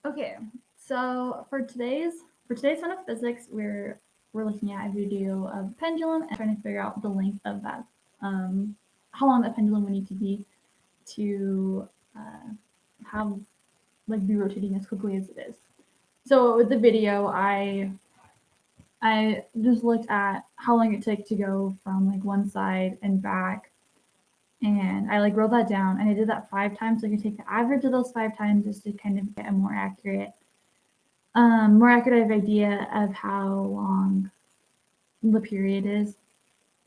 Okay, so for today's fun of physics, we're looking at a video of a pendulum and trying to figure out the length of that, how long that pendulum would need to be to have be rotating as quickly as it is. So with the video, I just looked at how long it took to go from like one side and back, and I wrote that down, and I did that 5 times. So I could take the average of those 5 times just to kind of get a more accurate idea of how long the period is.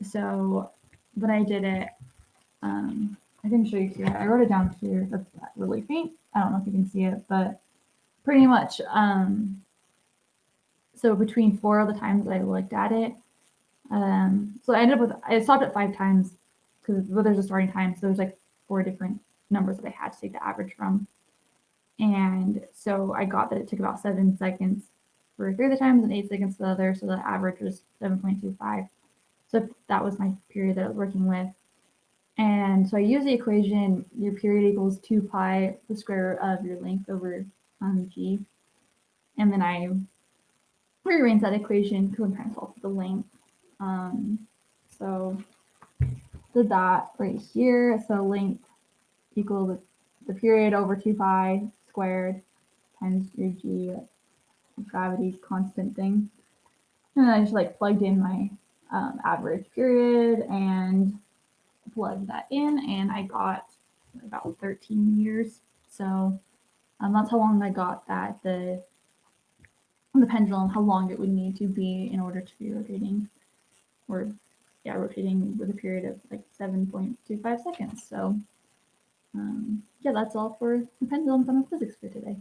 So when I did it, I can show you here. I wrote it down here. That's really faint. I don't know if you can see it, but pretty much. So between 4 of the times I looked at it, so I stopped at 5 times because there's a starting time. So there's 4 different numbers that I had to take the average from. And so I got that it took about 7 seconds for 3 of the times and 8 seconds for the other. So the average was 7.25. So that was my period that I was working with. And so I use the equation, your period equals 2 pi the square root of your length over g. And then I rearrange that equation to try and solve for the length. So did that right here. So length equal the period over 2 pi squared times your g, gravity constant thing. And then I just plugged in my average period and plugged that in, and I got about 13 meters. So that's how long I got that the pendulum, how long it would need to be in order to be rotating, rotating with a period of 7.25 seconds. So yeah, that's all for the pendulum fun of physics for today.